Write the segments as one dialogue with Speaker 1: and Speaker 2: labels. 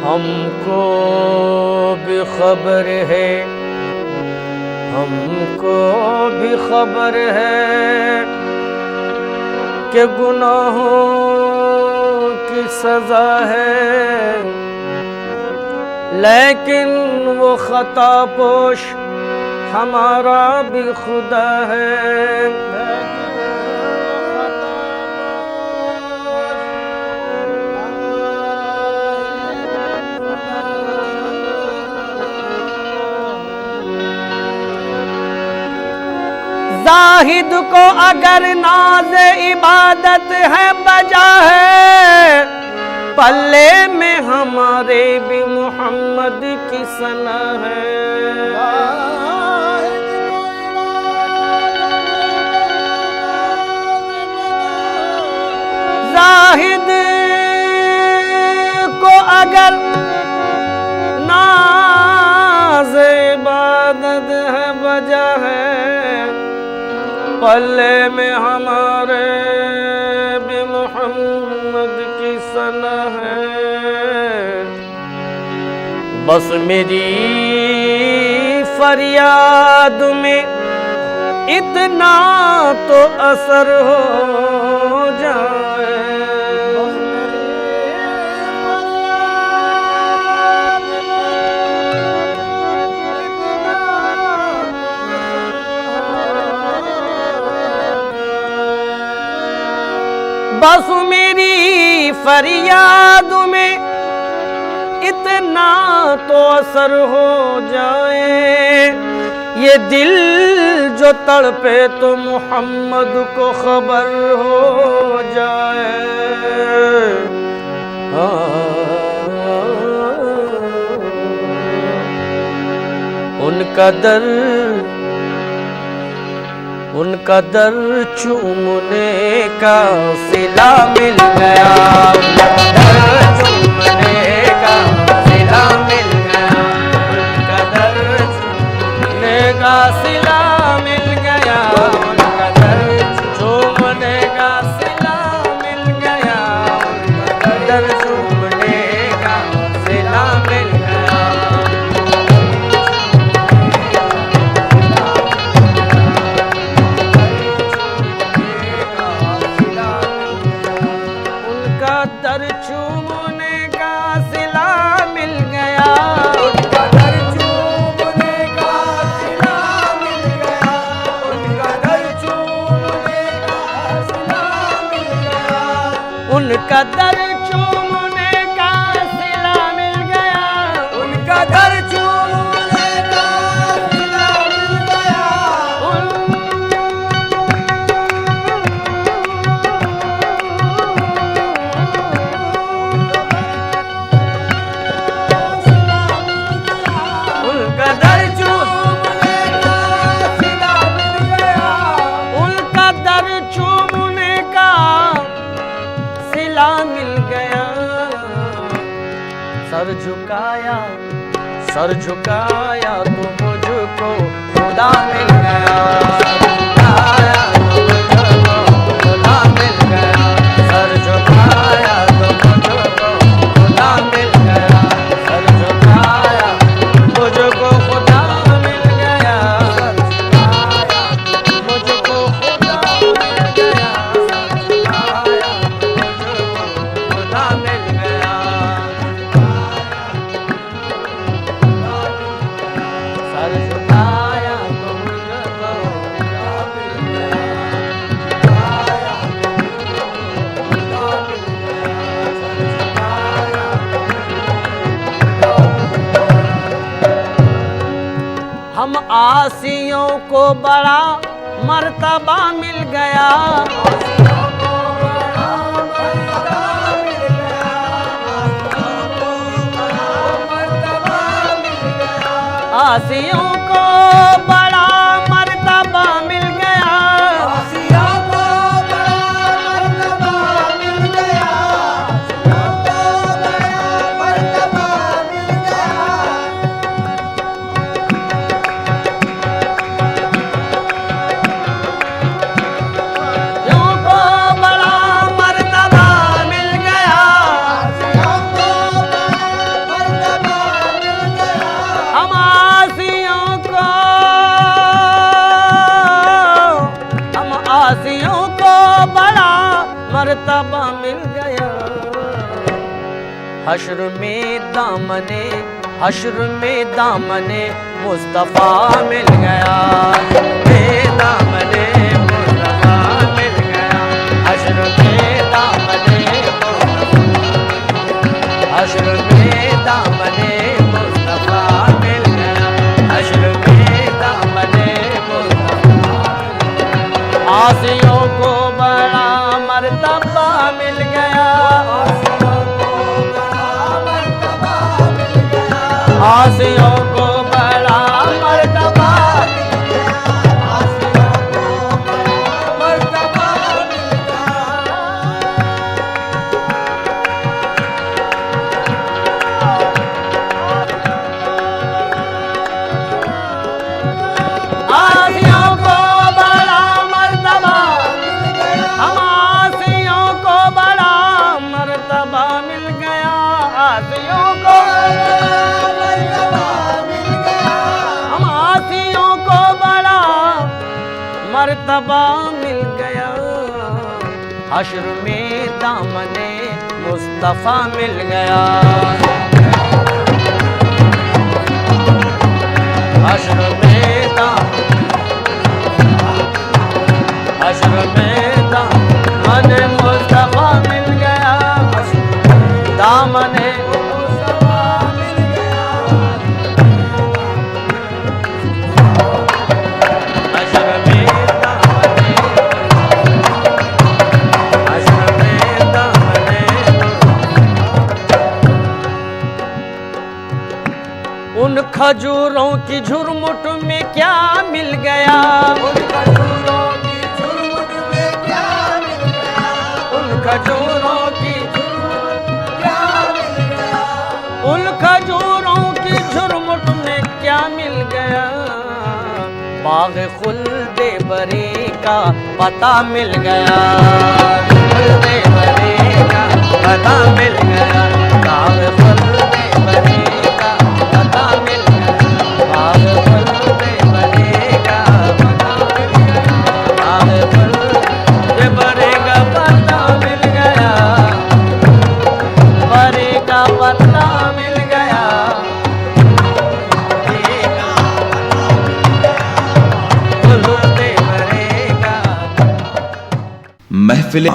Speaker 1: हमको भी खबर है, हमको भी खबर है कि गुनाहों की सजा है, लेकिन वो खता पोश हमारा भी खुदा है। जाहिद को अगर नाज इबादत है बजा है, पल्ले में हमारे भी मोहम्मद की सना है। जाहिद को अगर नाज इबादत है बजा है, पल्ले में हमारे भी मोहम्मद की सना है। बस मेरी फरियाद में इतना तो असर हो जाए, बस मेरी फरियाद में इतना तो असर हो जाए। ये दिल जो तड़पे तो मोहम्मद को खबर हो जाए। उनका दर चूमने का सिला मिल गया, दर चूमने का सिला मिल गया, उनका दर चूमने का सिला मिल गया, उनका दर चूमने का सिला मिल गया, उनका दर चूमने का सिला मिल गया। दर चूमने का सिला मिल गया, उनका दर चूमने का सिला मिल गया, उनका दर चूमने का सिला मिल गया, उनका दर चूमने का सिला मिल गया, उनका दर चूमने का सिला मिल गया। सर झुकाया तो मुझको खुदा मिल गया, झुकाया तो मुझको खुदा मिल गया, सर झुकाया तो मुझको खुदा मिल गया, सर झुकाया मुझको खुदा मिल गया, सर झुकाया मुझको खुदा मिल गया, सर झुकाया मुझको खुदा मिल गया। सर झुकाया आसियों को बड़ा मर्तबा मिल गया, आसियों को बड़ा मर्तबा मिल गया,
Speaker 2: आसियों को बड़ा मर्तबा मिल गया, आसियों को बड़ा मर्तबा मिल गया।
Speaker 1: आसियों को बड़ा मर्तबा मिल गया,
Speaker 2: आसियों को बड़ा मर्तबा मिल गया।
Speaker 1: हम आसियों को बड़ा मर्तबा मिल गया। हश्र में दामने मुस्तफा मिल गया, दामने मुस्तफा मिल गया। हश्र में दामने मुस्तफा मिल गया, हश्र में दामने मुस्तफा। आसियों को बड़ा मर्तबा मिल गया, आसियों को बड़ा मर्तबा मिल गया,
Speaker 2: आसियों को बड़ा मर्तबा मिल गया।
Speaker 1: आसियों को बड़ा मर्तबा मिल गया, हम आसियों को बड़ा मर्तबा मिल गया, आसियों को
Speaker 2: मर्तबा मिल गया,
Speaker 1: हम आसियों को बड़ा मर्तबा मिल गया। हश्र में दामने मुस्तफा मिल गया, हश्र में दामने मुस्तफा मिल गया, दामने
Speaker 2: मुस्तफा मिल गया।
Speaker 1: हश्र में दामने उन खजूरों की झुरमुट में क्या मिल गया,
Speaker 2: उन खजूरों की झुरमुट में क्या मिल गया,
Speaker 1: उन खजूरों की
Speaker 2: क्या मिल गया,
Speaker 1: उन खजूरों की झुरमुट में क्या मिल गया। बाग खुल्दे बरी का पता मिल गया, खुल्दे बरी का पता मिल गया, बाग खुल्दे बरी का पता मिल गया, बाग खुल्दे बरी का पता मिल गया, बाग खुल्दे बरी का पता मिल गया, बरी का पता मिल गया, खुल्दे बरी का।
Speaker 3: महफिल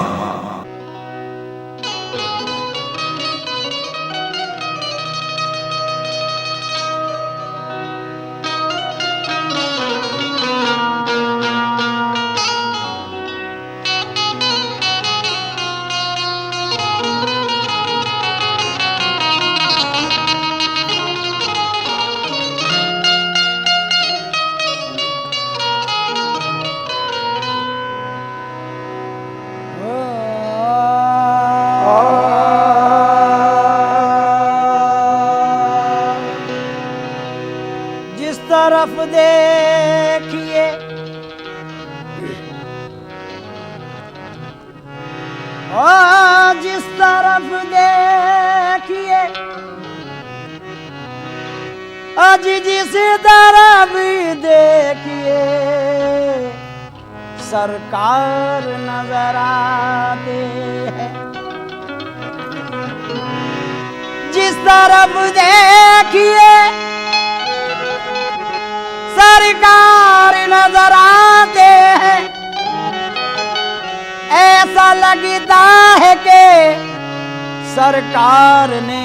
Speaker 2: जिस तरफ देखिए जिस तरफ देखिए आज जिस तरफ देखिए सरकार नजर आते हैं, जिस तरफ देखिए सरकार नजर आते हैं। ऐसा लगता है कि सरकार ने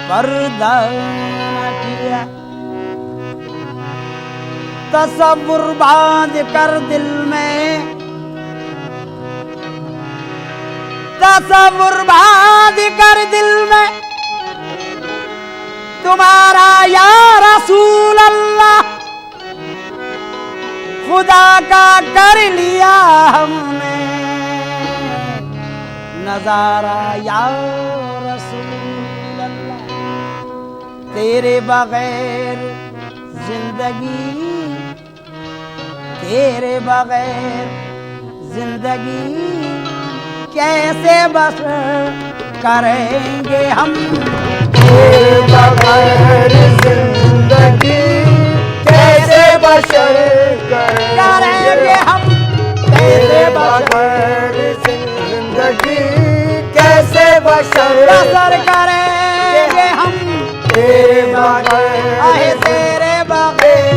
Speaker 2: पर्दा न किया।
Speaker 1: तसव्वुर बांध कर दिल में, तसव्वुर बांध कर दिल में तुम्हारा या रसूल अल्लाह, खुदा का कर लिया हमने नजारा या रसूल अल्लाह। तेरे बगैर जिंदगी, तेरे बगैर जिंदगी कैसे बसर करेंगे हम,
Speaker 2: तेरे बगैर जिंदगी कैसे बसर
Speaker 1: करेंगे हम,
Speaker 2: तेरे बगैर जिंदगी कैसे बसर
Speaker 1: करेंगे हम,
Speaker 2: तेरे बगैर
Speaker 1: आहे तेरे बगैर,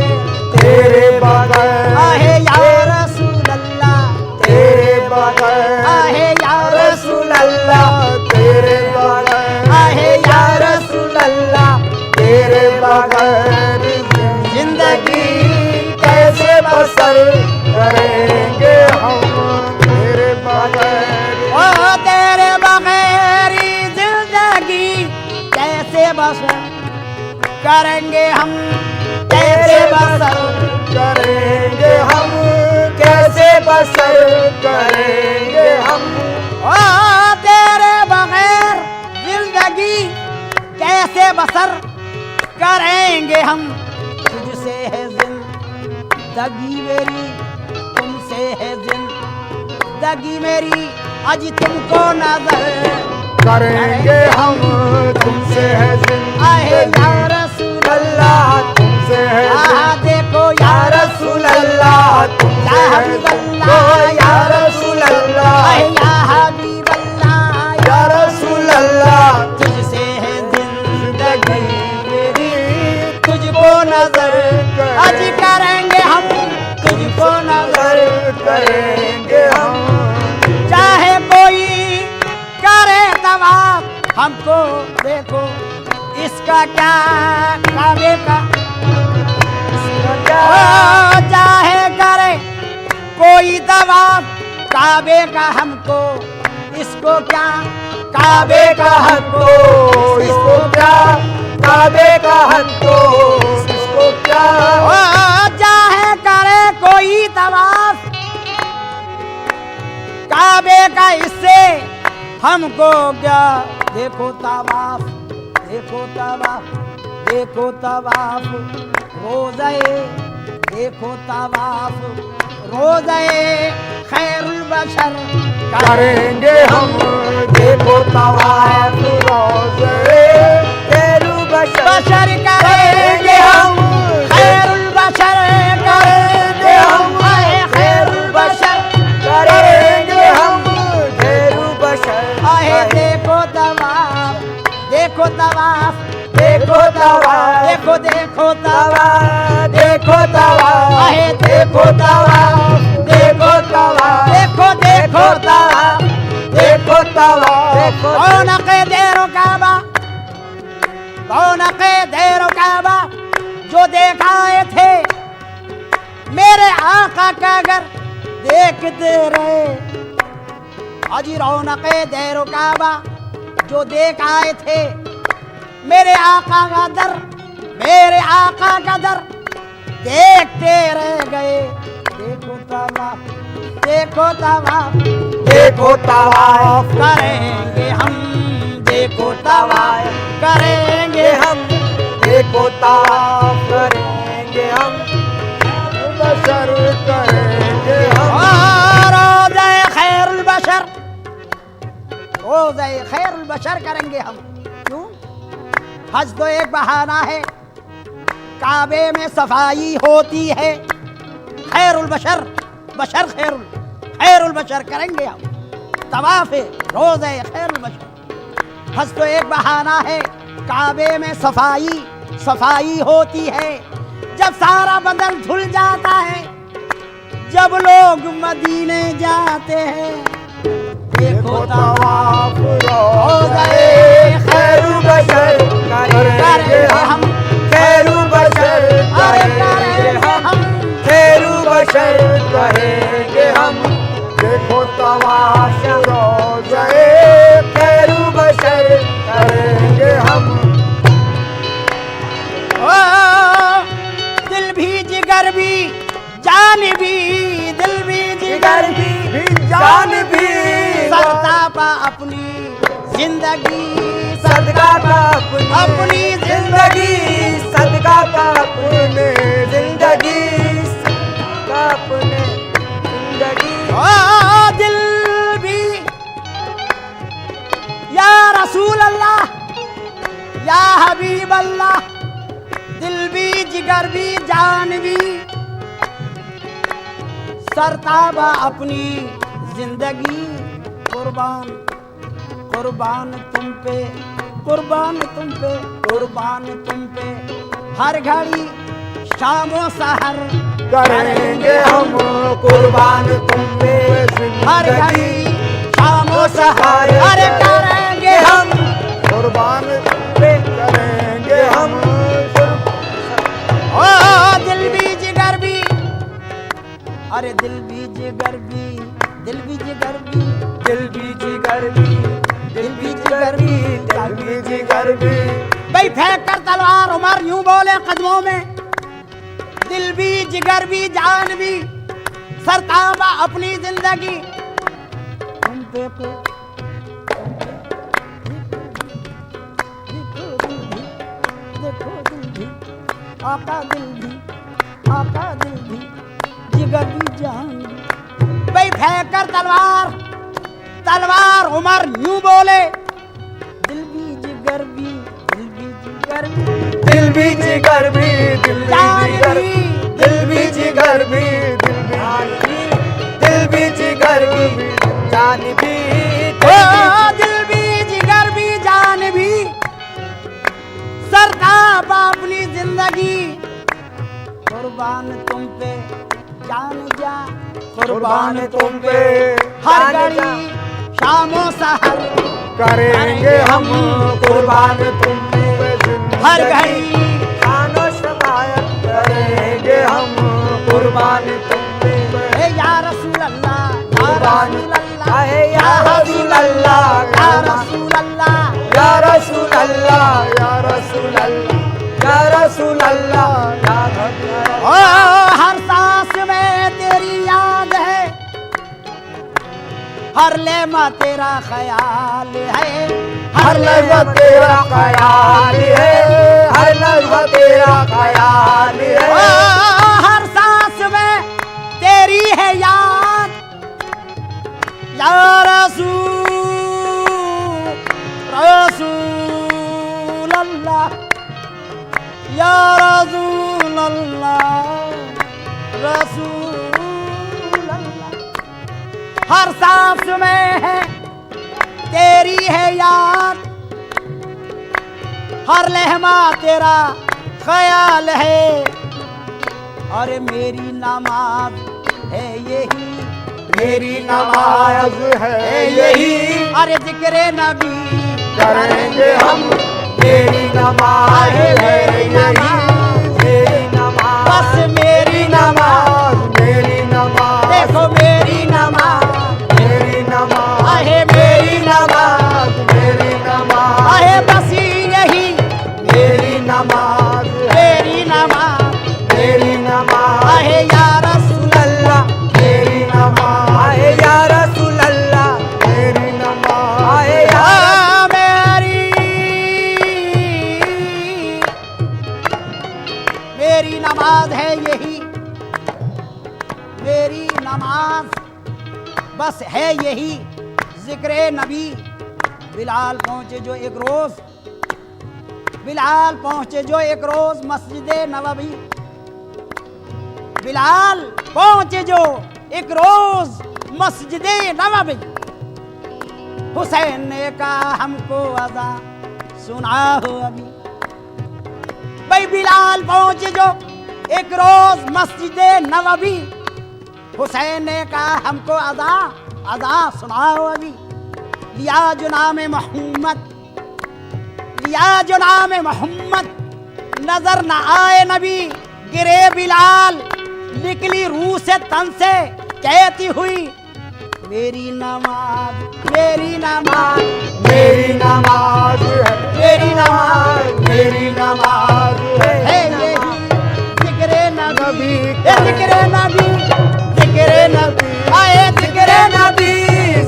Speaker 2: तेरे बगैर
Speaker 1: आहे या रसूल अल्लाह,
Speaker 2: तेरे बगैर
Speaker 1: आहे या रसूल अल्लाह,
Speaker 2: तेरे बगैर
Speaker 1: आहे या रसूल अल्लाह।
Speaker 2: तेरे बगैर
Speaker 1: जिंदगी
Speaker 2: कैसे बसर करेंगे हम, तेरे बगैर
Speaker 1: ओ तेरे बगैर जिंदगी कैसे बसर करेंगे हम, कैसे बसर
Speaker 2: करेंगे हम, कैसे बसर करेंगे हम,
Speaker 1: ओ तेरे बगैर जिंदगी कैसे बसर करेंगे हम। तुझसे है जिंदगी मेरी, तुमसे है जिंदगी मेरी, आज तुमको नजर
Speaker 2: करेंगे हम, तुमसे है
Speaker 1: आहे
Speaker 2: जिंदगी
Speaker 1: या रसूल
Speaker 2: अल्लाह, तुमसे है
Speaker 1: अल्लाह। देखो या रसूल
Speaker 2: अल्लाह, तुमसे
Speaker 1: या
Speaker 2: है
Speaker 1: हबीब
Speaker 2: जिंदगी
Speaker 1: अल्लाह,
Speaker 2: या रसूल अल्लाह,
Speaker 1: आहे या हबीब अल्लाह,
Speaker 2: या रसूल अल्लाह।
Speaker 1: तुझसे है जिंदगी मेरी, तुझको नजर आज करेंगे हम, तुझको नजर
Speaker 2: करेंगे हम,
Speaker 1: चाहे कोई करे तवाफ हमको देखो, इसका क्या काबे का, ओ चाहे करे कोई तवाफ काबे का हमको, इसको क्या काबे का
Speaker 2: हमको इसको क्या, काबे का हमको इसको क्या,
Speaker 1: ओ चाहे करे कोई तवाफ काबे का, इससे हमको क्या। देखो तवाफ, देखो तवाफ, देखो तवाफ रोज़े, देखो तवाफ रोज़े खैरुल बशर
Speaker 2: करेंगे हम, देखो तवाफ रोज़े खैरुल
Speaker 1: बशर करेंगे हम, खैरुल बशर करेंगे हम, आए खैरुल बशर
Speaker 2: करेंगे हम, खैरुल बशर।
Speaker 1: आए देखो तवाफ, देखो तवाफ,
Speaker 2: देखो तवाफ,
Speaker 1: देखो देखो तवाफ,
Speaker 2: देखो तवाफ,
Speaker 1: आहे देखो तवाफ,
Speaker 2: देखो तवाफ,
Speaker 1: देखो देखो तवाफ,
Speaker 2: देखो तवाफ,
Speaker 1: कौन के देरो काबा, कौन के देरो काबा जो देखाए थे मेरे आका का घर देखते रहे। अजी रौनक देरो काबा जो देख आए थे मेरे आका का दर, मेरे आका का दर देखते रह गए। देखो तवाफ, देखो तवाफ,
Speaker 2: देखो तवाफ
Speaker 1: करेंगे हम, देखो तवाफ करेंगे हम,
Speaker 2: देखो तवाफ करेंगे हम, बशर करेंगे हम,
Speaker 1: रोज़े खैरुल बशर, रोज़े खैरुल बशर करेंगे हम। क्यों? हज तो एक बहाना है, काबे में सफाई होती है, खैरुल बशर, बशर खैरुल, खैरुल बशर करेंगे हम। तवाफ रोज़े खैरुल बशर, हज तो एक बहाना है, काबे में सफाई सफाई होती है। जब सारा बदन धुल जाता है, जब लोग मदीने जाते हैं, देखो तवाफ रोज़े
Speaker 2: खैरुल बशर करेंगे हम, खैरुल बशर
Speaker 1: अरे
Speaker 2: करेंगे
Speaker 1: करेंगे
Speaker 2: हम,
Speaker 1: हम,
Speaker 2: बशर कहेंगे हम, देखो तमाशा रोज़े खैर बशर करेंगे हम।
Speaker 3: ओ दिल भी जिगर भी जान भी, दिल भी जिगर भी
Speaker 2: जान भी
Speaker 3: सरतापा अपनी जिंदगी,
Speaker 2: सदका का
Speaker 3: अपनी
Speaker 2: जिंदगी, सदका का अपने जिंदगी, सदका अपने जिंदगी।
Speaker 3: ओ दिल भी या रसूल अल्लाह या हबीब अल्लाह, दिल भी जिगर भी जान भी सरताबा अपनी जिंदगी, कुर्बान कुर्बान तुम पे, कुर्बान तुम पे, कुर्बान तुम पे, हर घड़ी शामो सहर
Speaker 2: करेंगे हम कुर्बान तुम पे
Speaker 3: हर घड़ी
Speaker 2: जिंदगी,
Speaker 3: शामो सहर अरे करेंगे हम
Speaker 2: कुर्बान तुम पे करेंगे हम।
Speaker 3: ओ दिल भी जिगर भी, अरे दिल भी जिगर भी, दिल भी जिगर भी,
Speaker 2: दिल भी जिगर भी, दिल भी जिगर भी, दिल भी जिगर भी।
Speaker 3: भाई फेंक कर तलवार उमर यूं बोले कदमों में, दिल भी जिगर भी जान भी सरताबा अपनी जिंदगी तुम पे देखो दिल भी, आका दिल भी, आका दिल भी, जिगर भी जान भी। भाई फेंक कर तलवार, तलवार उमर यूं बोले, दिल भी जिगर भी, दिल भी जिगर भी,
Speaker 2: दिल भी जिगर भी, दिल भी जिगर भी, दिल भी जिगर भी, दिल भी जिगर भी, जान भी,
Speaker 3: ओ दिल भी जिगर भी जान भी सरताब अपनी जिंदगी, कुर्बान तुम पे जान जा,
Speaker 2: कुर्बान तुम पे
Speaker 3: हर
Speaker 2: जान जा।
Speaker 3: घड़ी शामो सहर
Speaker 2: करेंगे हम कुर्बान तुम पे जिंदगी,
Speaker 3: हर घड़ी
Speaker 2: खानो शफायत करेंगे हम कुर्बान तुम पे।
Speaker 3: ए या रसूल अल्लाह, या
Speaker 2: कुर्बान
Speaker 3: रसूल अल्लाह,
Speaker 2: आहे या रसूल अल्लाह,
Speaker 3: या रसूल अल्लाह,
Speaker 2: या रसूल अल्लाह, या रसूल अल्लाह, या रसूल अल्लाह, या रसूल अल्लाह।
Speaker 3: ओ हर सांस में तेरी याद है, हर लेमा तेरा ख्याल है,
Speaker 2: हर लम्हा तेरा ख्याल है, हर लम्हा तेरा ख्याल
Speaker 3: ओ
Speaker 2: है।
Speaker 3: हर सांस में तेरी है याद, या रसूल रसूल अल्लाह, या रसूल अल्लाह, रसूल अल्लाह। हर सांस में है तेरी है याद, हर लहमा तेरा ख्याल है, और मेरी नमाज है यही,
Speaker 2: मेरी नमाज है यही,
Speaker 3: अरे जिक्र नबी
Speaker 2: करेंगे हम। मेरी नमाज है यही, मेरी नमाज,
Speaker 3: बस मेरी नमाज,
Speaker 2: मेरी नमाज,
Speaker 3: देखो मेरी नमाज,
Speaker 2: मेरी नमाज,
Speaker 3: आहे मेरी नमाज,
Speaker 2: मेरी नमाज,
Speaker 3: आहे बस यही
Speaker 2: मेरी नमाज,
Speaker 3: मेरी नमाज,
Speaker 2: मेरी नमाज,
Speaker 3: आहे या रसूल अल्लाह,
Speaker 2: मेरी नमाज, आहे या रसूल अल्लाह, मेरी नमाज, आहे या
Speaker 3: आ मेरी नमाज है यही, मेरी नमाज बस है यही, जिक्र नबी। बिलाल पहुंचे जो एक रोज, बिलाल पहुंचे जो एक रोज मस्जिद नबवी, बिलाल पहुंचे जो एक रोज मस्जिद नबवी। हुसैन ने कहा हमको अज़ा सुना हो अभी, भाई बिलाल पहुंचे जो एक रोज मस्जिद नबवी, हुसैन ने कहा हमको अज़ा अज़ा सुनाओ अभी। लिया जो नाम मोहम्मद, लिया जो नाम मोहम्मद, नजर न आए नबी, गिरे बिलाल, निकली रूह से तन से कहती हुई मेरी नमाज, मेरी नमाज,
Speaker 2: मेरी नमाज है,
Speaker 3: मेरी नमाज,
Speaker 2: मेरी नमाज
Speaker 3: है
Speaker 2: है।
Speaker 3: यही जिक्रे नबी,
Speaker 2: नबी,
Speaker 3: जिक्रे नबी, जिक्रे नबी, आए जिक्रे नबी,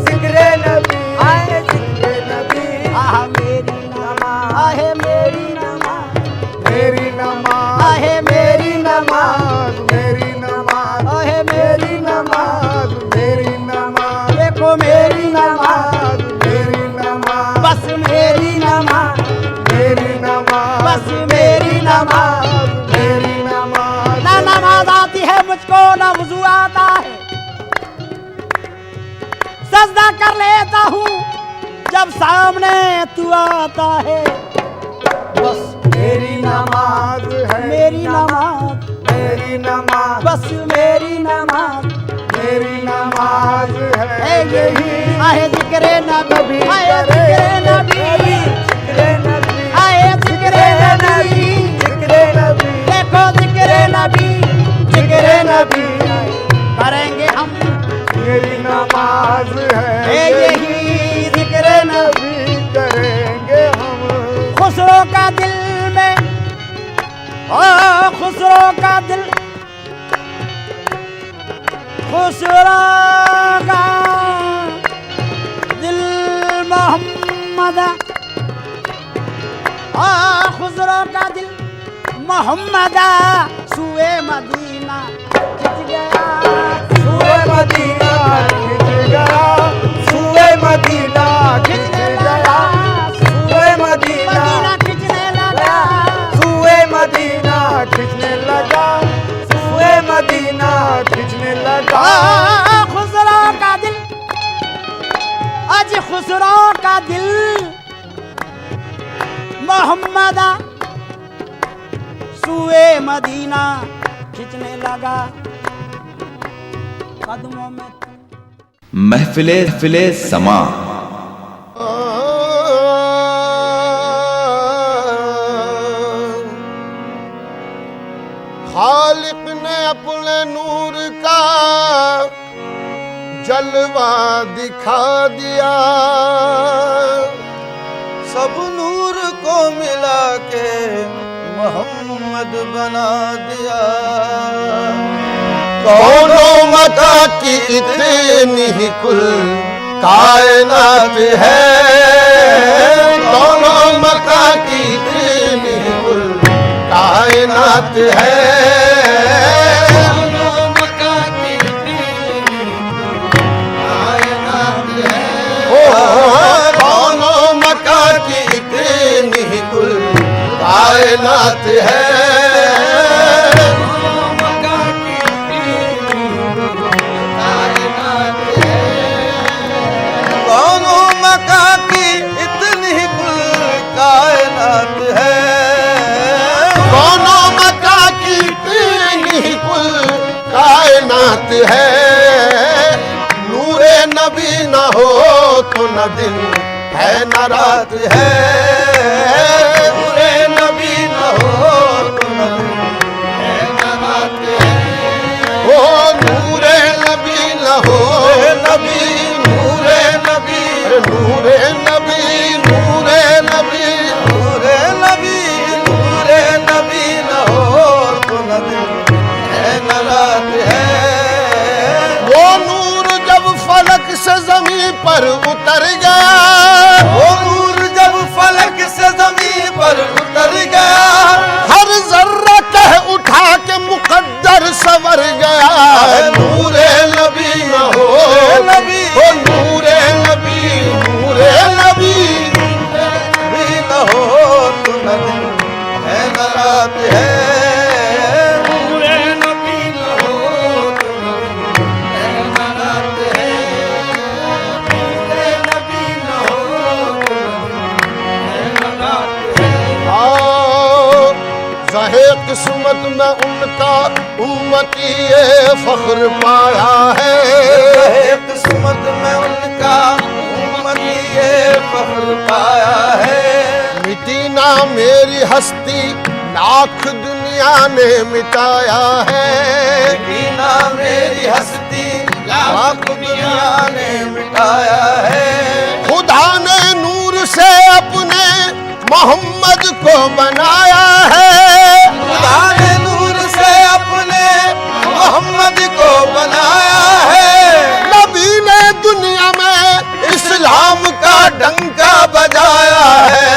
Speaker 2: जिक्रे नबी, आए जिक्रे नबी।
Speaker 3: आह मेरी नमाज, आहे मेरी नमाज,
Speaker 2: मेरी नमाज,
Speaker 3: आहे मेरी नमाज,
Speaker 2: मेरी नमाज,
Speaker 3: आहे
Speaker 2: मेरी नमाज, मेरी नमाज,
Speaker 3: देखो मेरी नमाज,
Speaker 2: मेरी नमाज,
Speaker 3: बस मेरी नमाज,
Speaker 2: मेरी नमाज,
Speaker 3: बस मेरी नमाज।
Speaker 2: मेरी नमाज।
Speaker 3: ना नमाज आती है मुझको ना वुजू आता है, सजदा कर लेता हूँ जब सामने तू आता है। बस
Speaker 2: मेरी नमाज है,
Speaker 3: मेरी नमाज,
Speaker 2: मेरी नमाज,
Speaker 3: बस मेरी नमाज
Speaker 2: मेरी नमाज
Speaker 3: है
Speaker 2: है
Speaker 3: यही। आए जिक्रे नबी, आए जिक्रे नबी,
Speaker 2: जिक्रे नबी,
Speaker 3: आए जिक्रे नबी,
Speaker 2: जिक्रे नबी,
Speaker 3: देखो जिक्रे नबी, जिक्रे नबी करेंगे हम,
Speaker 2: मेरी नमाज
Speaker 3: है
Speaker 2: है
Speaker 3: यही जिक्रे नबी।
Speaker 2: नबी करेंगे हम।
Speaker 3: खुसरो का दिल में, ओ खुसरो का दिल, खुसरो का दिल मोहम्मद, ओ खुसरो का दिल मोहम्मद सुए मदीना खिंच गया,
Speaker 2: सुए मदीना खिंच गया, सुए मदीना खिंच गया, सुए मदीना,
Speaker 3: मदीना खिंचने लगा,
Speaker 2: सुए मदीना खिंचने लगा, सुए मदीना खिंचने लगा।
Speaker 3: खुसरो का दिल, आज खुसरो का दिल मोहम्मद सुए मदीना खिंचने लगा, कदमों में
Speaker 4: महफिले समा।
Speaker 5: खालिक ने अपने नूर का जलवा दिखा दिया, सब नूर को मिला के मोहम्मद बना दिया। कौनों मका की इतनी ही कुल कायनात है, कौनों मका की इतनी ही कुल कायनात है, कौनों मका की इतनी कायनात है, कौनों मका की इतनी ही कुल कायनात है। है नूरे नबी न हो तो न दिन है न रात है, नूरे नबी न हो तो न दिन है न रात है, ओ नूरे नबी न हो नबी, नूरे नबी, नूरे नबी, नूरे नबी, नूरे नबी, नूरे नबी न हो तो न दिन है न रात है। वो नूर जब फलक से ज़मीं पर उतर गया, वो नूर जब फलक से ज़मीं पर उतर गया, हर जर्रा कह उठा के मुकद्दर संवर गया। नूरे नबी न हो नबी, ओ नूरे नबी, नूरे नबी, नबी न हो तो न दिन है न रात है, नूरे नबी न हो तो न दिन है न रात है, नूरे नबी न हो तो न दिन है न रात है। आओ ज़हे किस्मत में उनका उम्मती ये फख्र पाया है, ज़हे किस्मत में उनका उम्मती ये फख्र पाया है। मिटी ना मेरी हस्ती लाख दुनिया ने मिटाया है, मिटी ना मेरी बनाया है। नबी ने दुनिया में इस्लाम का डंका बजाया है।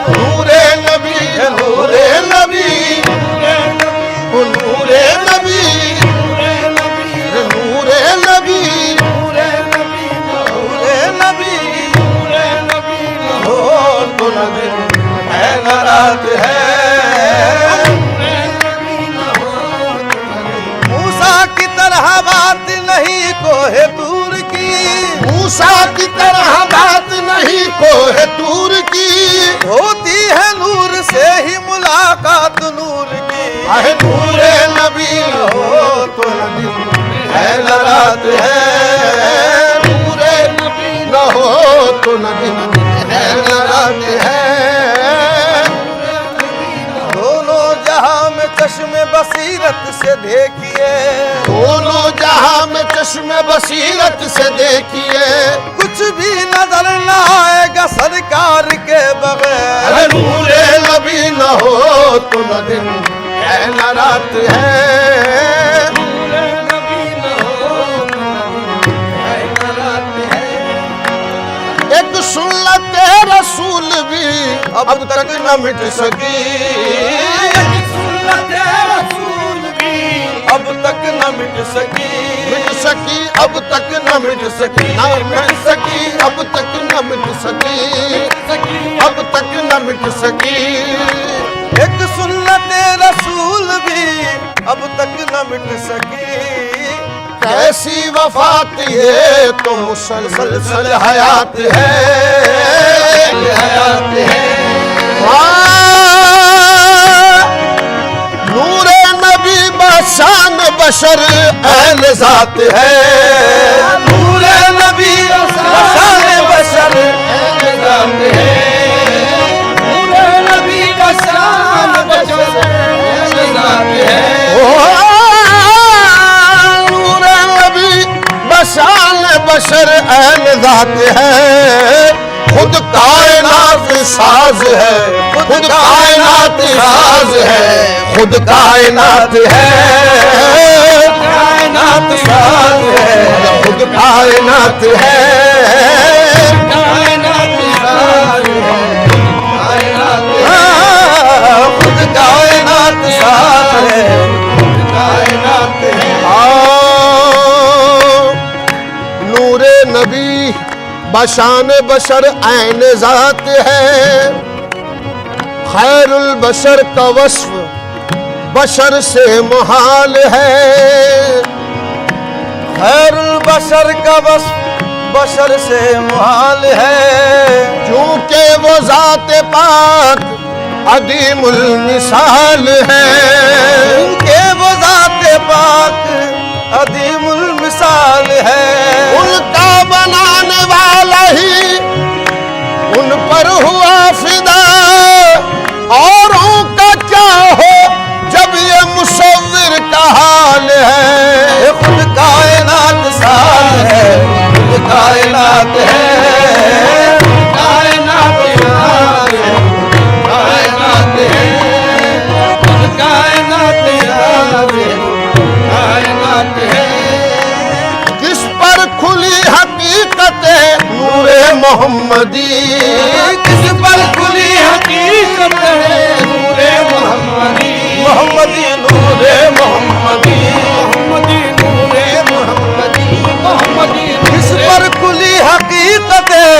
Speaker 5: नूरे नबी, नूरे नबी, नूरे नबी, नूरे नबी, नूरे नबी, हो तो नबी है न रात है। मूसा की तरह बात नहीं कोहे तूर की, मूसा की तरह बात नहीं कोहे तूर की, होती है नूर से ही मुलाकात नूर की। है नूरे नबी हो तो नबी है न रात है। नूरे नबी न हो तो नबी है न रात है। दोनों जहां में चश्मे बसीरत से देखिए, दोनों जहां में चश्मे बसीरत से देखिए, कुछ भी नजर न आएगा सरकार के बगैर। नूरे नबी न हो तो न दिन है न रात है। नूरे नबी न हो तो है न रात है। एक सुन्नत रसूल भी अब तक न मिट सकी, एक सुन्नत रसूल भी अब तक न मिट सकी, मिट सकी अब तक न मिट सकी, ना मिट सकी अब तक न मिट सकी, अब तक न मिट सकी। एक सुन्नत रसूल भी अब तक न मिट सकी। कैसी वफात ये तो मुसलसल हयात है, हयात है। नूरे नबी बशान बशर ऐन ज़ात है। नूरे नबी बशान बशर ऐन ज़ात है। नूरे नबी बशान बशर ऐन ज़ात है। नूरे नबी बशान बशर ऐन ज़ात है। खुद कायनात साज है, खुद कायनात साज है, खुद कायनात है, कायनात साज है, खुद कायनात है, कायनात साज है, कायनात है, खुद कायनात साज है, खुद कायनात है। नूरे नबी बशान बशर ऐन ज़ात है। खैरुल बशर का वस्फ बशर से मुहाल है। खैरुल बशर का वस्फ बशर से मुहाल है। क्योंकि वो ज़ात पाक अदीमुल मिसाल है। क्योंकि वो ज़ात पाक अदीमुल मिसाल है। उनका बनाने वाला ही उन पर हुआ फिदा। औरों का क्या हो जब ये मुसव्विर का हाल है। खुद कायनात साज है, खुद कायनात है, कायनात साज है, कायनात है, खुद कायनात साज है, कायनात है। किस पर खुली हकीकत नूरे मोहम्मदी, किस पर खुली हकीकत है नूरे मोहम्मदी, मोहम्मदी नूरे मोहम्मदी, मोहम्मदी नूरे मोहम्मदी, मोहम्मदी। किस पर खुली हकीकत है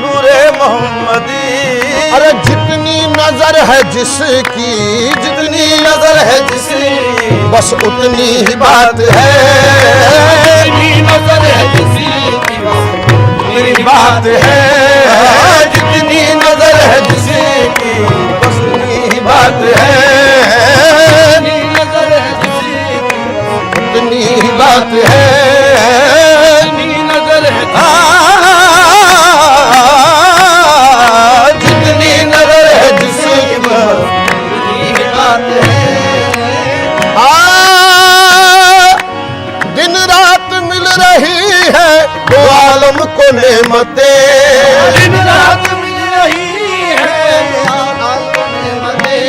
Speaker 5: नूरे मोहम्मदी। अरे जितनी नजर है जिसकी, जितनी नजर है जिसकी, बस उतनी ही बात है। जितनी नजर है जिसकी उतनी बात है। जितनी नजर है जिसकी बस उतनी ही बात है। जितनी नजर है जिसकी उतनी ही बात है। जितनी नजर है जितनी नजर है जिसकी बस उतनी ही बात है। दिन रात मिल रही है दो आलम को नेमतें। दिन रात मिल रही है दो आलम को नेमतें।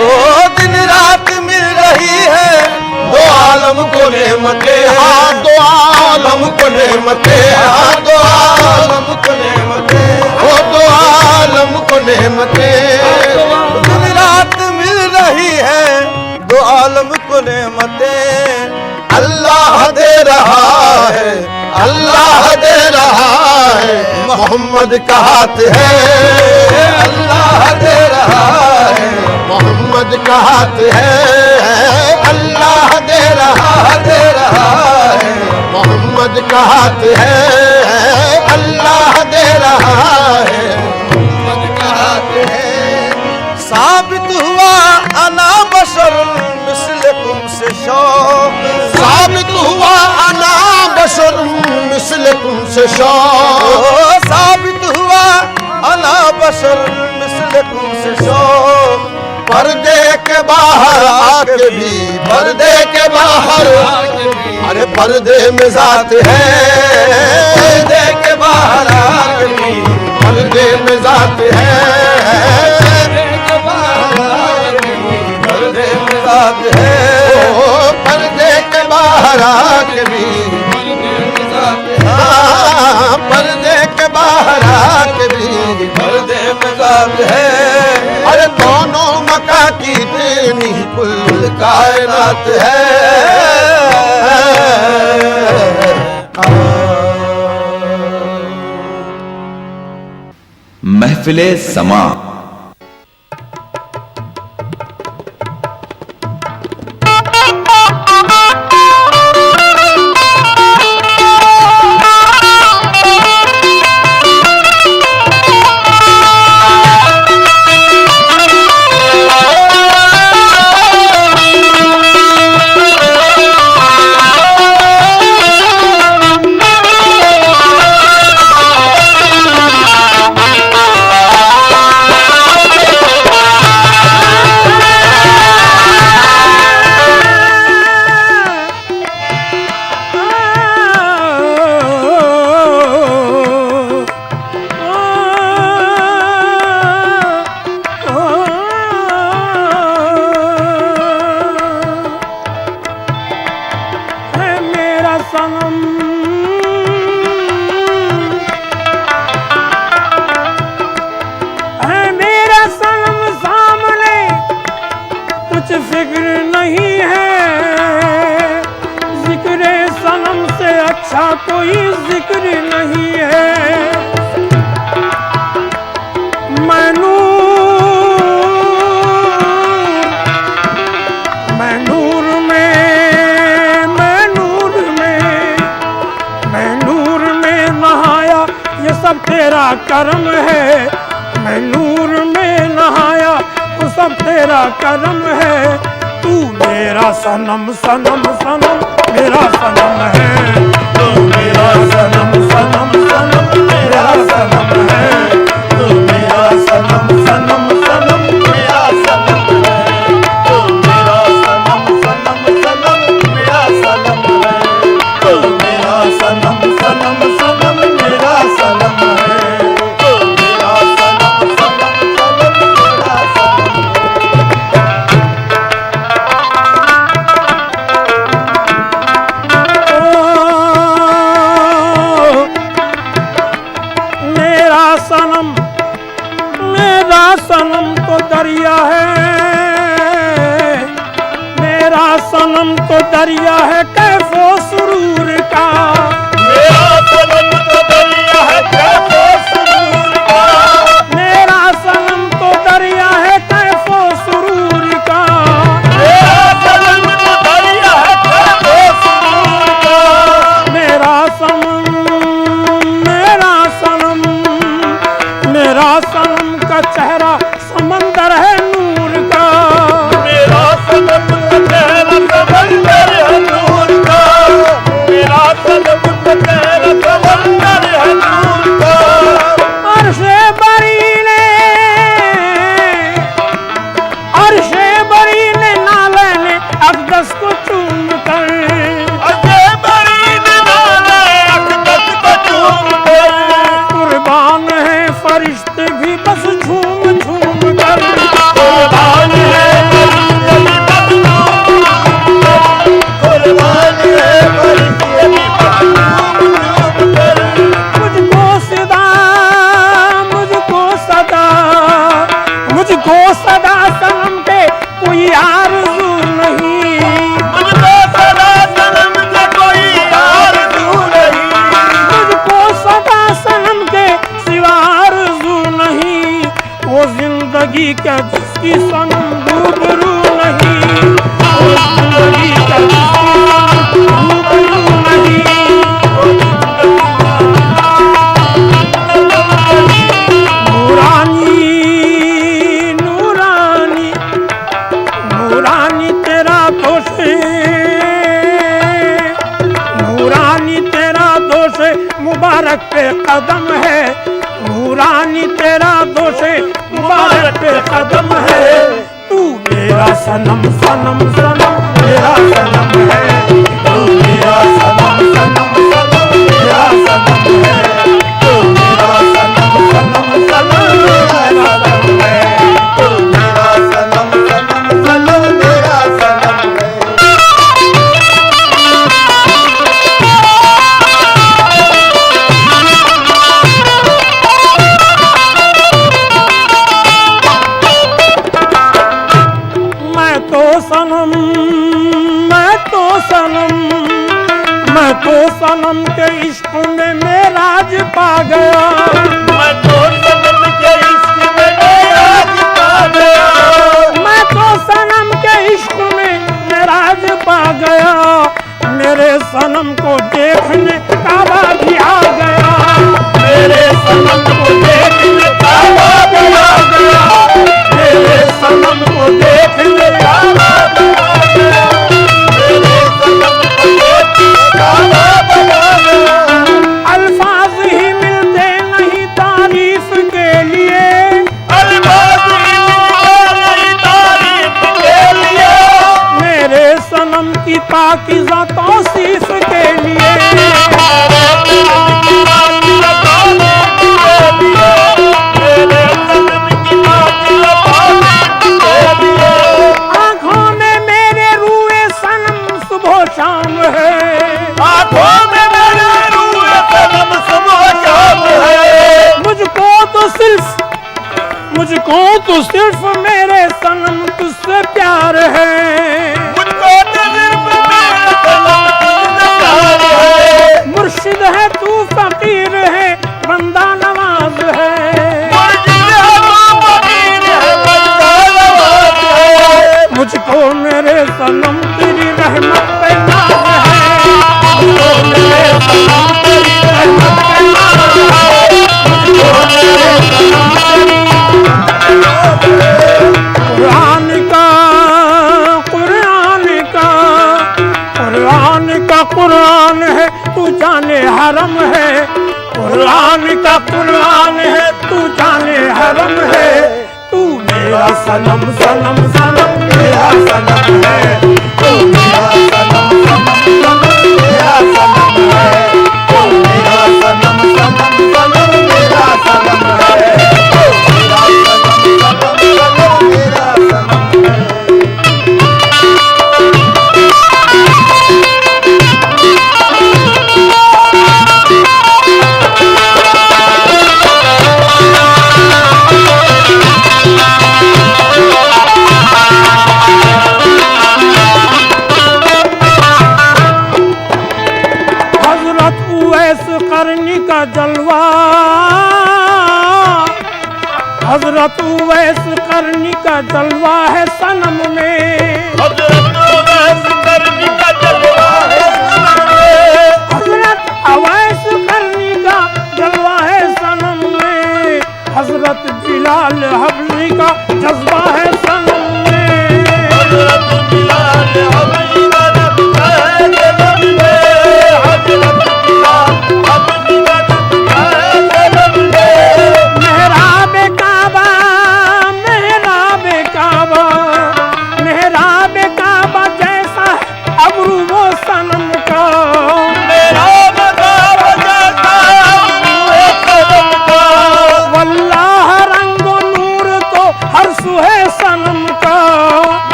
Speaker 5: ओ दिन रात मिल रही है दो आलम को नेमते, हाँ दो आलम को नेमते, हाँ दो आलम को नेमते, ओ दो आलम को नेमते। दिन रात मिल रही है दो आलम को नेमते। अल्लाह दे रहा है, अल्लाह दे रहा है, मोहम्मद का हाथ है। अल्लाह दे रहा है, मोहम्मद का हाथ है। अल्लाह दे रहा है, मोहम्मद का हाथ है। अल्लाह दे रहा है, मोहम्मद का हाथ है। साबित हुआ अना बशर मिस्लकुम से शौक, साबित हुआ अना बशर मिस्लकुम से शौक, साबित हुआ अना बशर मिस्लकुम से शौक। पर्दे के बाहर आके भी, पर्दे के बाहर, अरे पर्दे में जात है। पर्दे के बाहर आके भी पर्दे में जात है। पर्दे में जात है, ओ पर्दे के बाहर आके भी, हाँ पर्दे के बाहर आके भी पर्दे में जात है। अरे दोनों मका की देनी कुल कायनात है।
Speaker 4: महफिले समा।
Speaker 6: कोई जिक्र नहीं है। मैं नूर में नहाया, ये सब तेरा करम है। मैं नूर में नहाया, वो सब तेरा करम है। तू मेरा सनम सनम सनम मेरा सनम है। तू मेरा सनम सनम सनम मेरा सनम है। तू मेरा सनम सनम सनम मेरा सनम है। तू मेरा सनम सनम सनम मेरा सनम है। तू मेरा सनम सनम सनम मेरा सनम है। तू मेरा सनम सनम सनम मेरा सनम है। मुबारक पे कदम है, नूरानी तेरा दोषे मुबारक पे कदम है। तू मेरा सनम सनम सनम मेरा सनम है, तू मेरा सनम सनम सनम मेरा सनम है, तू मेरा सनम सनम सनम मेरा सनम है,
Speaker 5: तू मेरा सनम सनम सनम मेरा सनम है।
Speaker 6: मैं तो सनम के इश्क में मेराज पा गया,
Speaker 5: मैं तो सनम के इश्क में मेराज पा गया,
Speaker 6: मैं तो सनम के इश्क में मेराज पा गया। मेरे सनम को देखने काबा भी आ गया,
Speaker 5: मेरे सनम को देखने काबा भी आ गया,
Speaker 6: मेरे सनम को देखने
Speaker 5: काबा भी आ गया, मेरे सनम को देखने काबा भी आ गया।
Speaker 6: अल्फाज ही मिलते नहीं तारीफ के लिए,
Speaker 5: अल्फाज ही मिलते नहीं तारीफ के लिए,
Speaker 6: मेरे सनम की पाकीज़ा तौसीफ के लिए। आँखों में मेरे रूए सनम सुबह शाम है,
Speaker 5: आँखों में मेरे रूए सनम सुबह शाम है,
Speaker 6: मुझको तो सिर्फ मेरे सनम तुझसे प्यार है।
Speaker 5: मुझको तो सिर्फ मेरे सनम तुझसे प्यार है।
Speaker 6: मुर्शिद है तू फकीर है बंदा नवाज है,
Speaker 5: मुर्शिद है तू फकीर है बंदा नवाज है।
Speaker 6: मुझको मेरे सनम तेरी रहमत पे नाज है, मुझको मेरे सनम तेरी रहमत पे नाज है, मुझको मेरे सनम तेरी कुरान है तू जाने हरम है, कुरान का कुरान है तू जाने हरम है। तू मेरा सनम सनम सनम मेरा सनम है,
Speaker 5: तू मेरा सनम सनम सनम मेरा सनम है, तू मेरा सनम सनम सनम मेरा सनम है, तू मेरा सनम सनम सनम मेरा सनम है।
Speaker 6: का जलवा, हजरत उवैस करनी का जलवा है सनम में,
Speaker 5: हजरत उवैस करनी का जलवा है सनम में,
Speaker 6: हजरत उवैस करनी का जलवा है सनम में, हजरत बिलाल हबली का जज्बा है सनम में,
Speaker 5: हजरत बिलाल हबली का जज्बा है सनम में, हजरत बिलाल हबली का जज्बा है सनम में।
Speaker 6: मेहराब काबा मेहराब काबा मेहराब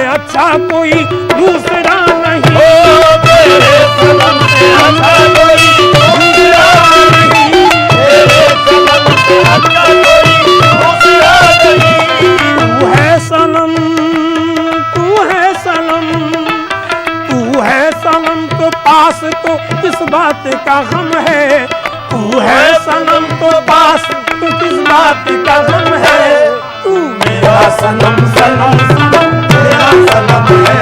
Speaker 6: अच्छा कोई दूसरा नहीं।
Speaker 5: मेरे सनम से अच्छा कोई दूसरा नहीं, मेरे सनम से अच्छा कोई दूसरा नहीं।
Speaker 6: तू है सनम, तू है सनम, तू है सनम तो पास तो किस बात का गम है। तू है सनम तो पास तो किस बात का गम है। तू मेरा सनम सनम सनम
Speaker 5: मेरा सनम है,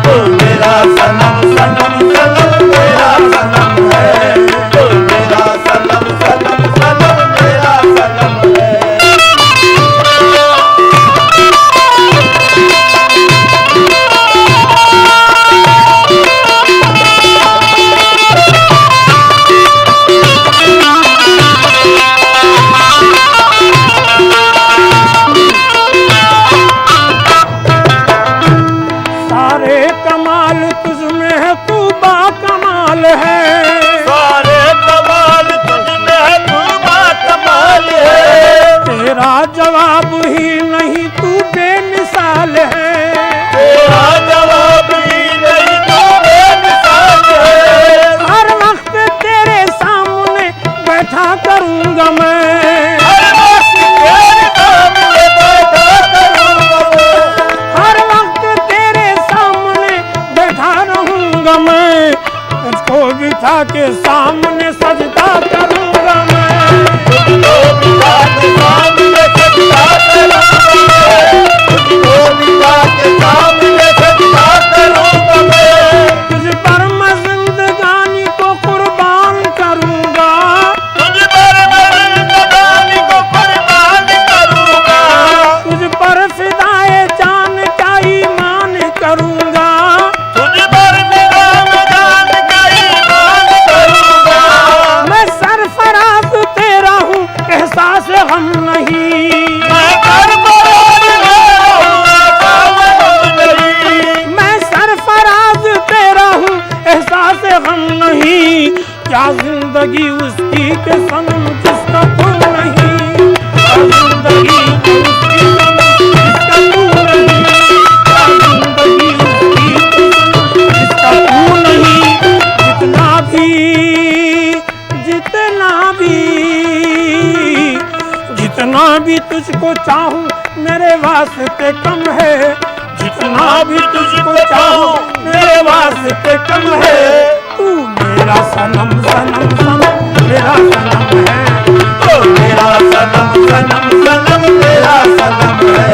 Speaker 5: तू मेरा सनम सनम सनम मेरा सनम है, तू मेरा सनम सनम सनम मेरा सनम है।
Speaker 6: सारे कमाल तुझमें है, तू बाकमाल है।
Speaker 5: सारे कमाल तुझमें है, तू बाकमाल है।
Speaker 6: तेरा जवाब ही नहीं, तू बेमिसाल है।
Speaker 5: तेरा जवाब ही नहीं, तू बेमिसाल है।
Speaker 6: हर वक्त तेरे सामने बैठा करूंगा मैं,
Speaker 5: हर वक्त तेरे सामने बैठा करूंगा मैं,
Speaker 6: हर वक्त तेरे सामने बैठा रहूंगा मैं। तुझको बिठा के सामने सजदा करूंगा मैं।
Speaker 5: तुझको बिठा के सामने सजदा करूंगा मैं, तुझको बिठा के सामने सजदा करूंगा मैं।
Speaker 6: तुझ पर मैं जिंदगानी को कुर्बान करूंगा,
Speaker 5: तुझ पर मैं जिंदगानी को कुर्बान करूंगा,
Speaker 6: तुझ पर फिदाए जान का ईमान करूंगा।
Speaker 5: तुझ पर मेरा जान का ईमान करूंगा।
Speaker 6: मैं सरफराज तेरा हूँ, एहसास गम नहीं।
Speaker 5: मैं सरफराज तेरा हूँ, एहसास गम नहीं।
Speaker 6: मैं सरफराज तेरा हूँ, एहसास गम नहीं। क्या जिंदगी उसकी के सनम जिसका तू नहीं। क्या जिंदगी उसकी सनम जिसका तू नहीं। क्या जिंदगी उसकी के सनम जिसका तू नहीं। जितना भी जितना भी तुझको चाहूँ मेरे वास्ते कम है। जितना भी तुझको चाहूँ मेरे वास्ते कम है। तू मेरा सनम सनम सनम मेरा सनम है।
Speaker 5: तो मेरा सनम सनम सनम मेरा सनम है,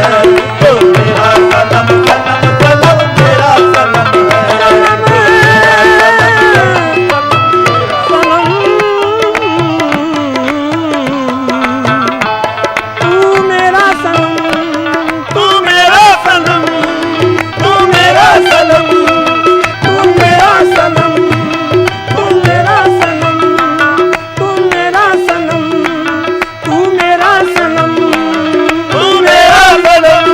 Speaker 5: तो मेरा सनम सनम सनम मेरा सनम है।
Speaker 6: तू मेरा सनम,
Speaker 5: तू मेरा सनम, तू मेरा सनम,
Speaker 6: तू मेरा सनम, तू मेरा सनम, तू मेरा सनम, तू मेरा सनम,
Speaker 5: तू मेरा सनम,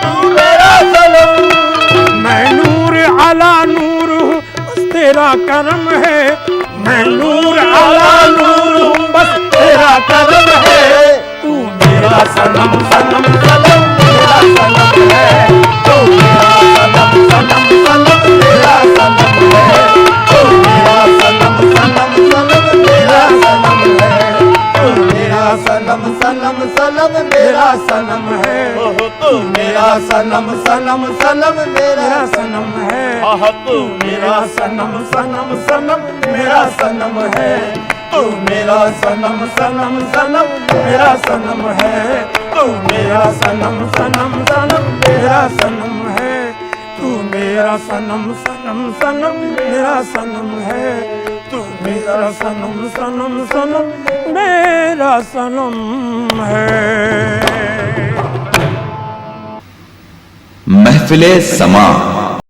Speaker 5: तू मेरा सनम।
Speaker 6: मैं नूर अला नूर हूँ, बस तेरा करम है। मैं नूर अला नूर हूँ, बस तेरा करम है। तू मेरा सनम सनम
Speaker 5: सनम मेरा सनम है, तो मेरा सनम सनम सनम मेरा सनम है, तो मेरा सनम सनम सनम मेरा सनम है, तो मेरा सनम सनम सनम मेरा सनम है, तो मेरा सनम सनम सनम मेरा सनम है। तू मेरा सनम सनम सनम मेरा सनम है, तू मेरा सनम सनम सनम मेरा सनम है, तू मेरा सनम सनम सनम मेरा सनम है, तू मेरा सनम सनम सनम मेरा सनम है, तू मेरा सनम सनम सनम मेरा सनम है।
Speaker 4: महफिले समा